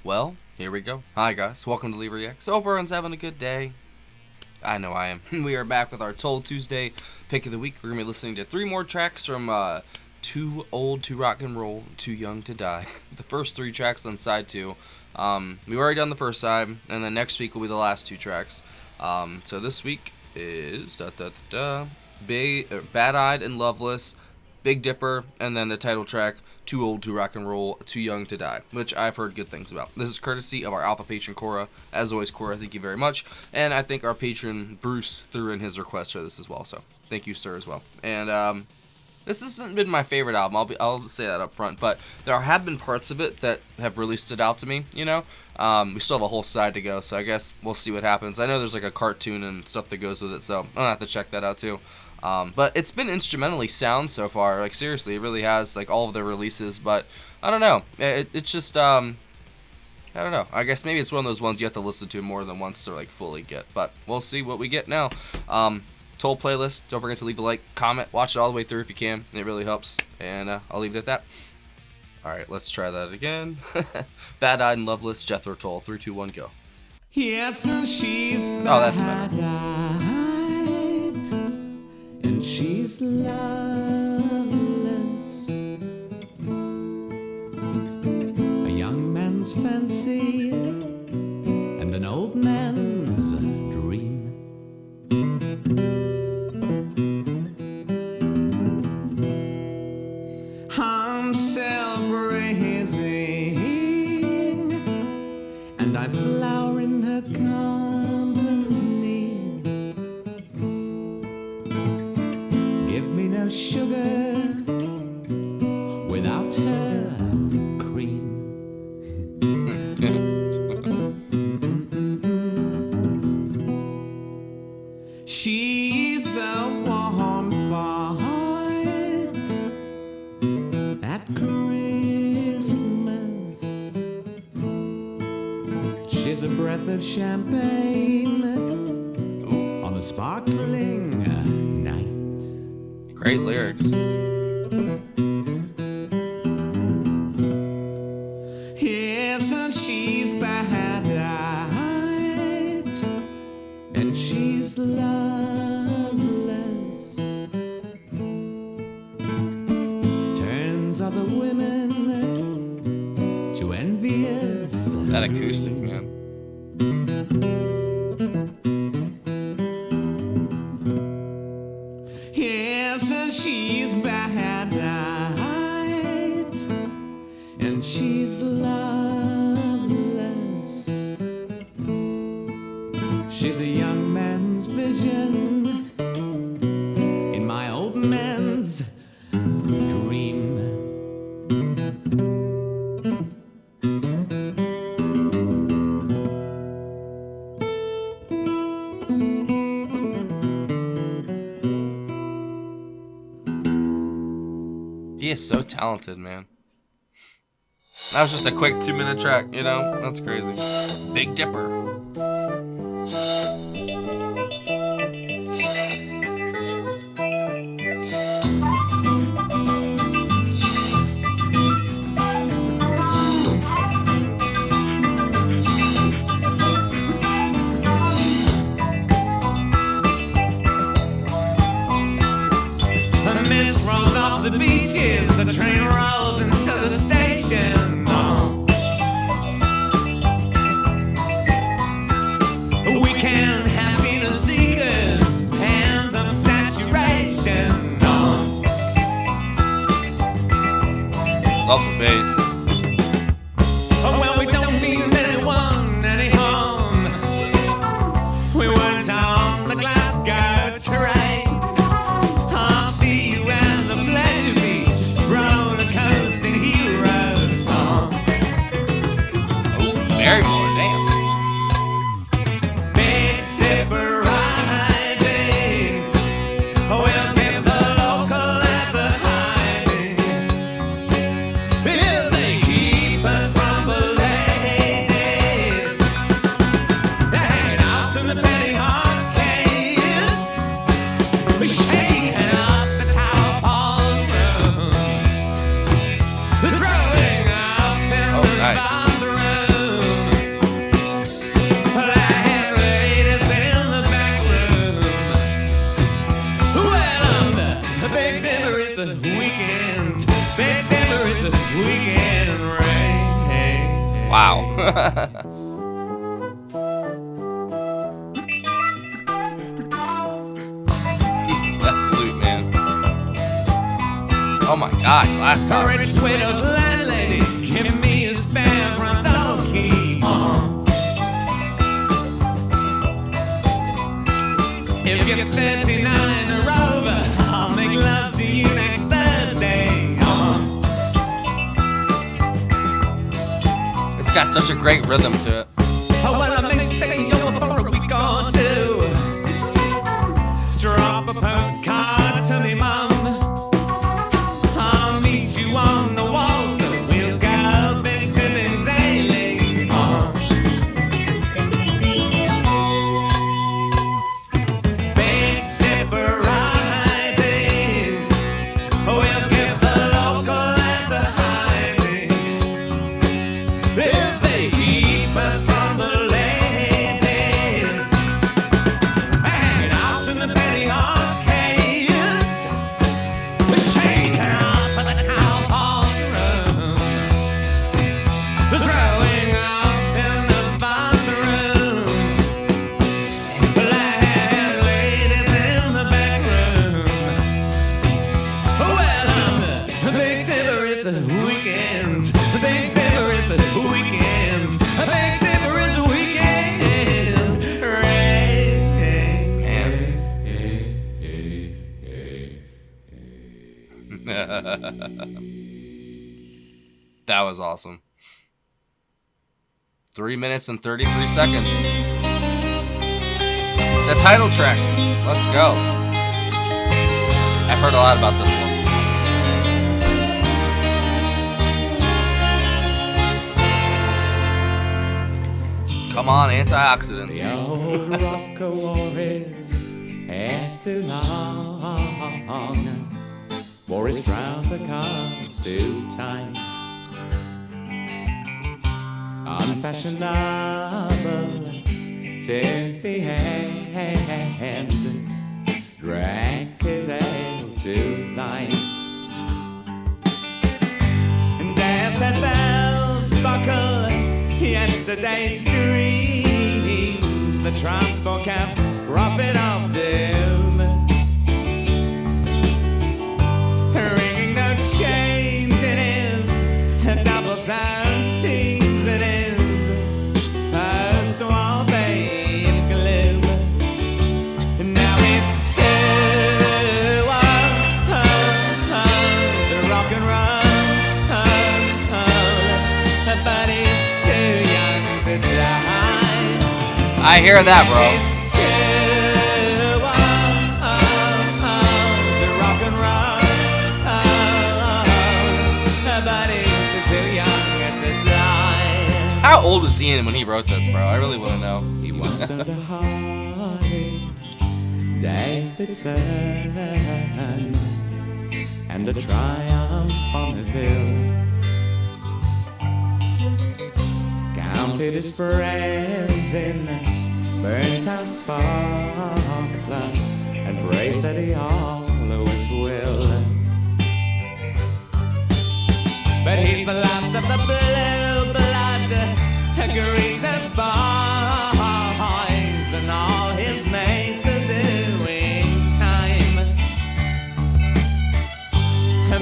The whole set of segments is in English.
Well, here we go. Hi guys, welcome to Lee Reacts. Hope everyone's having a good day. I know I am. We are back with our Tull Tuesday pick of the week. We're going to be listening to 3 more tracks from Too Old to Rock and Roll, Too Young to Die. The first 3 tracks on side 2. We've already done the first side, and then next week will be the last 2 tracks. So this week is Eyed and Loveless, Big Dipper, and then the title track, Too Old to Rock and Roll, Too Young to Die, which I've heard good things about. This is courtesy of our alpha patron, Cora. As always, Cora, thank you very much. And I think our patron, Bruce, threw in his request for this as well, so thank you, sir, as well. And this hasn't been my favorite album, I'll say that up front, but there have been parts of it that have really stood out to me, you know? We still have a whole side to go, so I guess we'll see what happens. I know there's like a cartoon and stuff that goes with it, so I'll have to check that out too. But it's been instrumentally sound so far, like seriously, it really has, like all of their releases, but I don't know, it's just, I don't know, I guess maybe it's one of those ones you have to listen to more than once to like fully get, but we'll see what we get now. Tull playlist, don't forget to leave a like, comment, watch it all the way through if you can, it really helps, and I'll leave it at that. Alright, let's try that again. Eyed and Loveless, Jethro Tull, 3, 2, 1, go. Yes, and she's Oh, that's better. And she's loveless. A young man's fancy and an old man's dream. I'm self-raising, and I flower in her company. Give me no sugar without her cream. She's a warm fight at Christmas. She's a breath of champagne on a sparkling night. Great lyrics. Yes, and she's bad-eyed, and she's loveless. Turns other women to envious. That acoustic, man. Yes, and she's bad-eyed, and she's loveless. She's a young man's vision in my old man's dream. He is so talented, man. That was just a quick 2-minute track, you know? That's crazy. Big Dipper. The mist rolls off the beaches, the train rolls into the station. Weekend happiness seekers, hands of saturation. Love the bass. Well, we don't mean anyone any harm. We weren't on the Glasgow terrain. I'll see you at the Pleasure Beach, roller coasting heroes. Oh, Barrymore, damn. Big Dipper riding, we'll give the local as a hiding. If they keep us from the ladies, hanging out in the penny arcades, we shaking up the tower ballroom, throwing up in Oh, the nice. bathroom. it's a weekend. Big Dipper, it's a weekend rain. Wow. That flute, man. Oh my God, last A card. rich widowed landlady, give me a spare frontal key. If you're 39 or over, I'll make love to you next Thursday. It's got such a great rhythm to it. Oh, well, I may stay over for a week or two. Drop a postcard to me, Mom. I'll meet you on the wall, so we'll go big dipping daily. Big Dipper riding. We'll give the local lads a hiding. If they keep us from the ladies, hanging out in the penny arcades, shaking up at the town ballroom, throwing up in the bathroom, black ladies in the back room. Well, I'm the Big Dipper, it's a weekend. The Big Dipper, it's a weekend. The Big Dipper, it's a weekend. That was awesome. 3 minutes and 33 seconds. The title track. Let's go. I've heard a lot about this one. Come on, antioxidants. The old rocker wore his hair too long, wore his trouser cuffs too tight, unfashionable to the end, drank his ale too light, and as that bells buckle yesterday's dreams, the transport cab prophet of doom, ringing no change in his double sound seems in his post-war babe gloom. And now he's too old to rock and roll, but he's too young to die. I hear that, bro. He's too old to rock and roll, but he's too young to die. How old was Ian when he wrote this, bro? I really want to know. He once owned a Harley Davidson and a Triumph on the hill. Counted his friends in burnt out spark plugs and praised that he always will. But he's the last of the blue blood, greaser boys, and all his mates are doing time.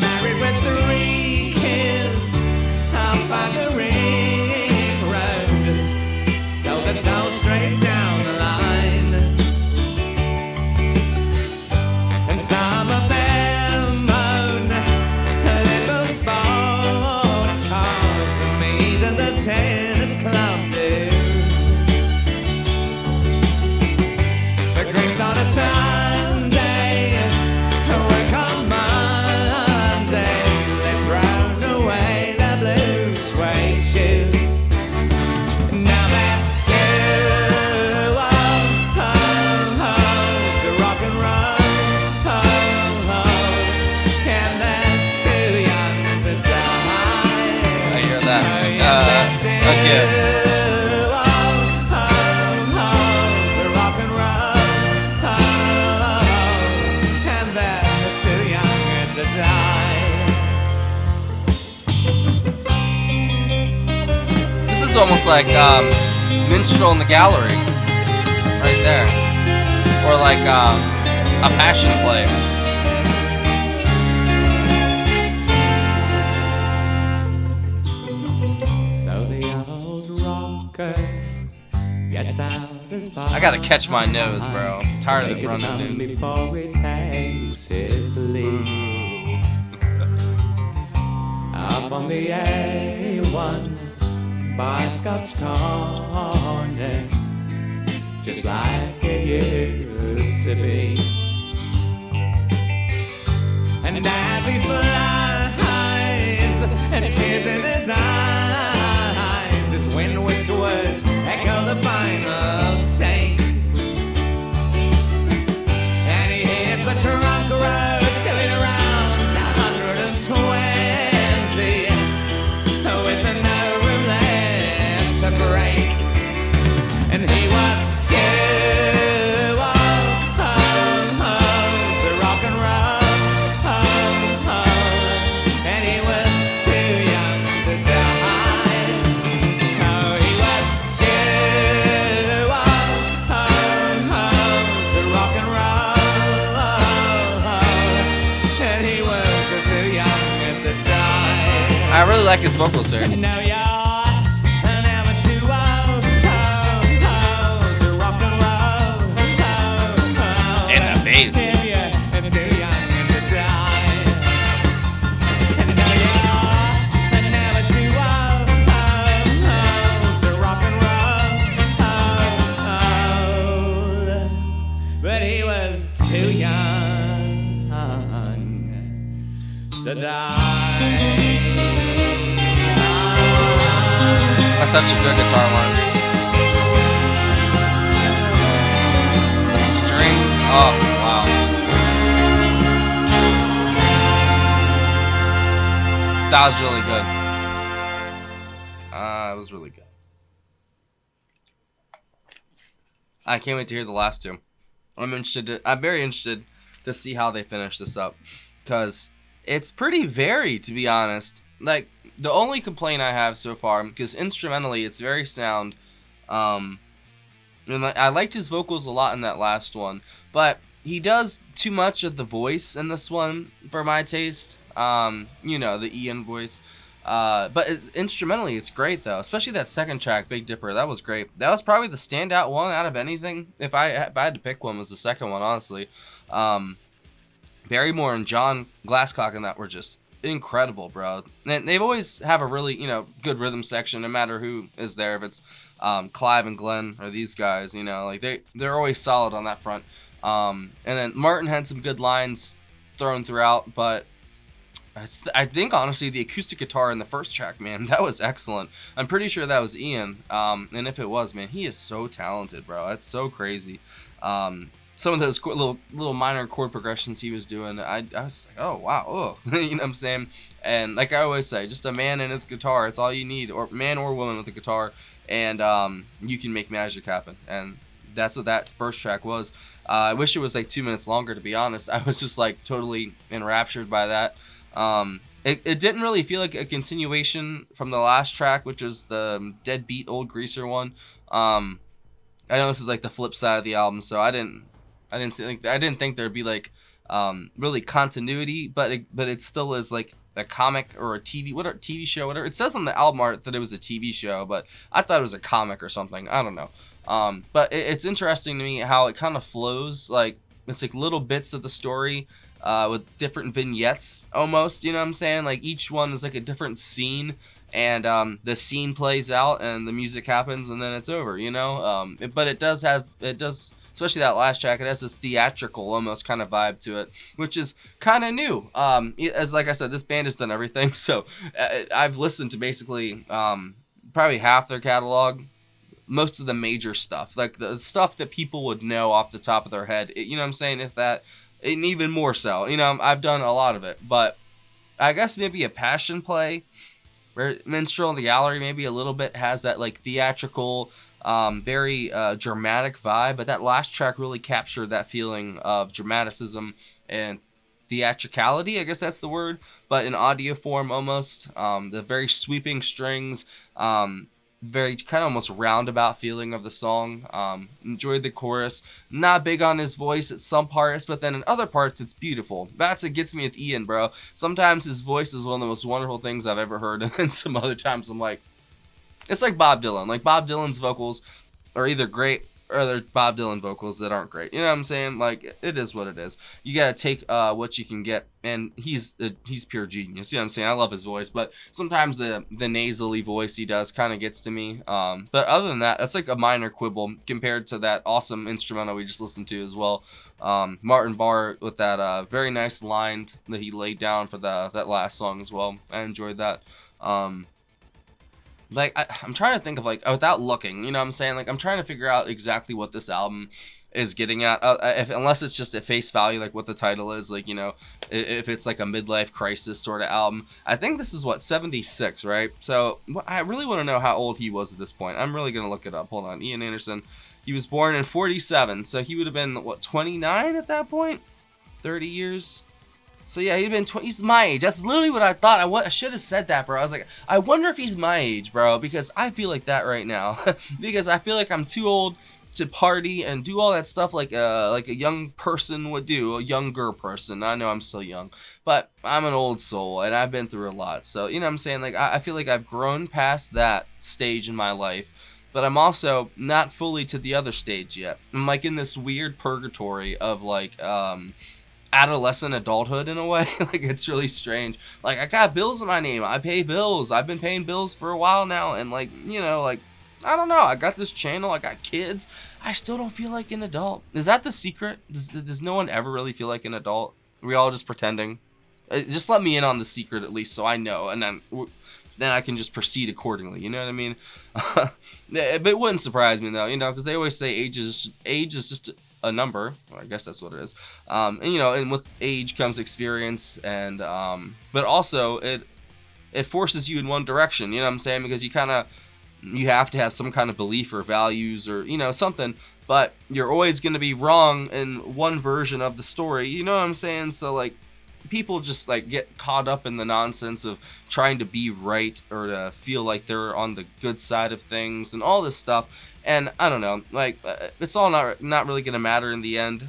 Married with 3 kids out by the ring road, so they're so straight down the line. And some of them own little sports cars and meet at the tennis club dues. The drinks on a Sunday, work on Monday, they've thrown away their blue suede shoes. Now they're too old to rock and roll, and they're too young to die. I hear that. Again. To rock and roll, and they're too young to die. almost like Minstrel in the Gallery, right there, or like a Passion Play. So the old rocker gets out his I gotta catch my nose, bro. I'm tired of the running, dude. Before he takes his leave. Up on the A1 by Scotch Corner, just like it used to be. And as he flies, and tears in his eyes, his wind-whipped words echo the final take. And he hits the trunk road till it rounds 120, with no room left to break. And he was too old to rock and roll, and he was too young to die. Oh, he was too old to rock and roll, and he was too young to die. I really like his vocals here. Now you're never too old to rock and roll, And the bass. and you're too young to die. And now you're never too old to rock and roll, but he was too young to die. That's such a good guitar line. The strings, oh wow. That was really good. It was really good. I can't wait to hear the last two. I'm very interested to see how they finish this up, because it's pretty varied, to be honest. Like, the only complaint I have so far, because instrumentally it's very sound, and I liked his vocals a lot in that last one, but he does too much of the voice in this one for my taste. You know, the Ian voice. But instrumentally it's great though, especially that second track, Big Dipper. That was great. That was probably the standout one out of anything. If I had to pick one, was the second one, honestly. Barrymore and John Glasscock in that were just incredible, bro. And they've always have a really, good rhythm section, no matter who is there. If it's Clive and Glenn or these guys, like they're always solid on that front. And then Martin had some good lines thrown throughout, but I think honestly the acoustic guitar in the first track, man, that was excellent. I'm pretty sure that was Ian. And if it was, man, he is so talented, bro. That's so crazy. Some of those little minor chord progressions he was doing, I was like, oh wow, oh, you know what I'm saying? And like I always say, just a man and his guitar, it's all you need, or man or woman with a guitar, and you can make magic happen. And that's what that first track was. I wish it was like 2 minutes longer, to be honest. I was just like totally enraptured by that. It didn't really feel like a continuation from the last track, which is the Deadbeat Old Greaser one. I know this is like the flip side of the album, so I didn't think there'd be like really continuity, but it still is like a comic or a TV show, whatever. It says on the album art that it was a TV show, but I thought it was a comic or something. I don't know. But it's interesting to me how it kind of flows. Like it's like little bits of the story with different vignettes almost. You know what I'm saying? Like each one is like a different scene. And the scene plays out and the music happens and then it's over, but it does, especially that last track, it has this theatrical almost kind of vibe to it, which is kind of new. As like I said, this band has done everything, so I've listened to basically probably half their catalog, most of the major stuff, like the stuff that people would know off the top of their head, you know what I'm saying, if that, and even more so, I've done a lot of it, but I guess maybe a Passion Play, Minstrel in the Gallery maybe a little bit has that like theatrical, very dramatic vibe, but that last track really captured that feeling of dramaticism and theatricality, I guess that's the word, but in audio form almost. The very sweeping strings, very kind of almost roundabout feeling of the song. Enjoyed the chorus. Not big on his voice at some parts, but then in other parts it's beautiful. That's what gets me with Ian, bro. Sometimes his voice is one of the most wonderful things I've ever heard, and then some other times I'm like, it's like Bob Dylan. Like Bob Dylan's vocals are either great or they're Bob Dylan vocals that aren't great. You know what I'm saying? Like, it is what it is. You gotta take what you can get, and he's pure genius. You know what I'm saying? I love his voice, but sometimes the nasally voice he does kind of gets to me. But other than that, that's like a minor quibble compared to that awesome instrumental we just listened to as well. Martin Barr with that very nice line that he laid down for that last song as well. I enjoyed that. Like, I'm trying to think of, like, without looking, you know what I'm saying? Like, I'm trying to figure out exactly what this album is getting at, unless it's just at face value, like what the title is, like, you know, if it's like a midlife crisis sort of album. I think this is, 76, right? So, I really want to know how old he was at this point. I'm really going to look it up. Hold on. Ian Anderson, he was born in 47, so he would have been, 29 at that point? 30 years? So yeah, he's my age. That's literally what I thought. I should have said that, bro. I was like, I wonder if he's my age, bro, because I feel like that right now. Because I feel like I'm too old to party and do all that stuff like a young person would do, a younger person. I know I'm still young, but I'm an old soul and I've been through a lot. So, you know what I'm saying? Like, I feel like I've grown past that stage in my life, but I'm also not fully to the other stage yet. I'm like in this weird purgatory of like, adolescent adulthood in a way. Like, it's really strange. Like, I got bills in my name. I pay bills. I've been paying bills for a while now, and like, you know, like, I don't know. I got this channel. I got kids. I still don't feel like an adult. Is that the secret? Does no one ever really feel like an adult? Are we all just pretending? Just let me in on the secret at least, so I know, and then I can just proceed accordingly. You know what I mean? But it wouldn't surprise me though, you know, because they always say age is just a number. Well, I guess that's what it is. And you know, and with age comes experience, and but also it forces you in one direction. You know what I'm saying? Because you have to have some kind of belief or values or, you know, something, but you're always going to be wrong in one version of the story. You know what I'm saying? So like, people just like get caught up in the nonsense of trying to be right or to feel like they're on the good side of things and all this stuff. And I don't know, like, it's all not really going to matter in the end,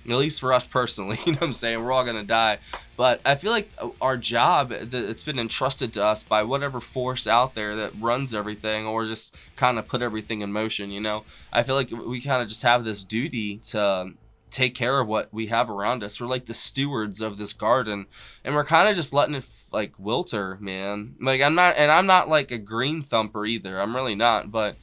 at least for us personally. You know what I'm saying? We're all going to die. But I feel like our job, it's been entrusted to us by whatever force out there that runs everything or just kind of put everything in motion, you know? I feel like we kind of just have this duty to take care of what we have around us. We're like the stewards of this garden, and we're kind of just letting it like wilter, man. Like, I'm not like a green thumper either. I'm really not, but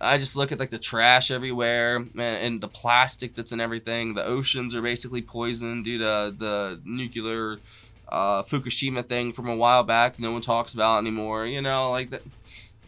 I just look at like the trash everywhere, man, and the plastic that's in everything. The oceans are basically poisoned due to the nuclear Fukushima thing from a while back. No one talks about anymore, you know, like that.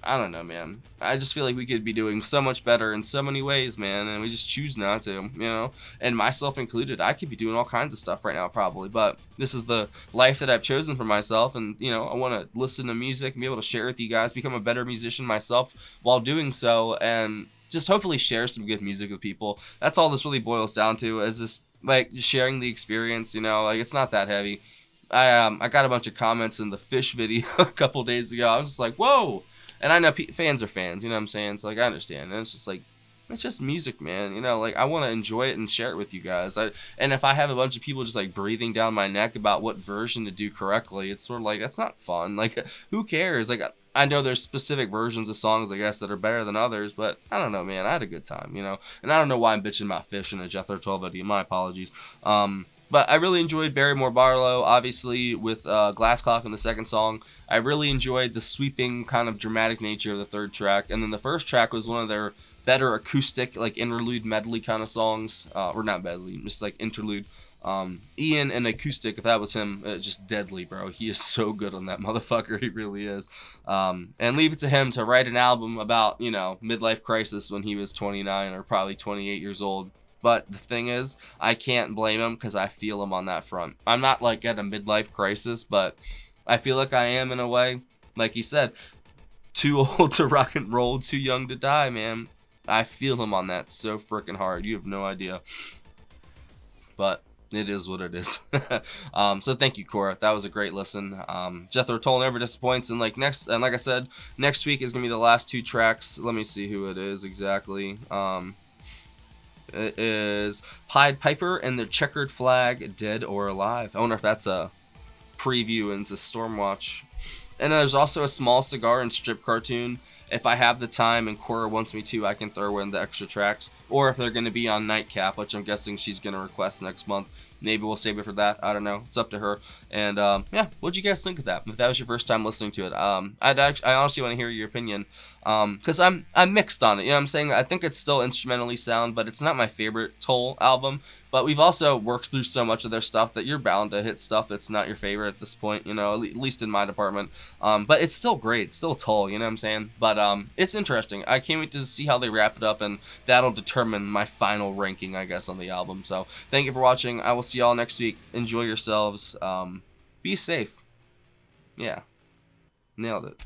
I don't know, man. I just feel like we could be doing so much better in so many ways, man, and we just choose not to, you know? And myself included, I could be doing all kinds of stuff right now probably, but this is the life that I've chosen for myself, and, you know, I want to listen to music and be able to share with you guys, become a better musician myself while doing so, and just hopefully share some good music with people. That's all this really boils down to, is just, like, sharing the experience, you know? Like, it's not that heavy. I got a bunch of comments in the Fish video a couple days ago. I was just like, whoa! And I know fans are fans, you know what I'm saying? So, like, I understand. And it's just like, it's just music, man. You know, like, I want to enjoy it and share it with you guys. And if I have a bunch of people just, like, breathing down my neck about what version to do correctly, it's sort of like, that's not fun. Like, who cares? Like, I know there's specific versions of songs, I guess, that are better than others, but I don't know, man. I had a good time, you know? And I don't know why I'm bitching about Fish in a Jethro Tull video. My apologies. But I really enjoyed Barrymore Barlow, obviously, with Glass Clock in the second song. I really enjoyed the sweeping kind of dramatic nature of the third track. And then the first track was one of their better acoustic, like, interlude medley kind of songs. Or not medley, just like interlude. Ian and acoustic, if that was him, just deadly, bro. He is so good on that motherfucker. He really is. And leave it to him to write an album about, you know, midlife crisis when he was 29 or probably 28 years old. But the thing is, I can't blame him because I feel him on that front. I'm not like at a midlife crisis, but I feel like I am in a way. Like he said, too old to rock and roll, too young to die, man. I feel him on that so freaking hard. You have no idea. But It is what it is. So thank you, Cora. That was a great listen. Jethro Tull never disappoints, and like I said, next week is gonna be the last 2 tracks. Let me see who it is exactly. It is Pied Piper and the Checkered Flag, Dead or Alive. I wonder if that's a preview into Stormwatch. And then there's also a Small Cigar and Strip cartoon. If I have the time and Cora wants me to, I can throw in the extra tracks. Or if they're going to be on Nightcap, which I'm guessing she's going to request next month, maybe we'll save it for that. I don't know. It's up to her. And yeah, what'd you guys think of that? If that was your first time listening to it, I honestly want to hear your opinion. Because I'm mixed on it. You know what I'm saying? I think it's still instrumentally sound, but it's not my favorite Toll album. But we've also worked through so much of their stuff that you're bound to hit stuff that's not your favorite at this point, you know, at least in my department. But it's still great. It's still Toll, you know what I'm saying? But it's interesting. I can't wait to see how they wrap it up, and that'll determine my final ranking, I guess, on the album. So thank you for watching. I will see y'all next week. Enjoy yourselves. Be safe. Yeah. Nailed it.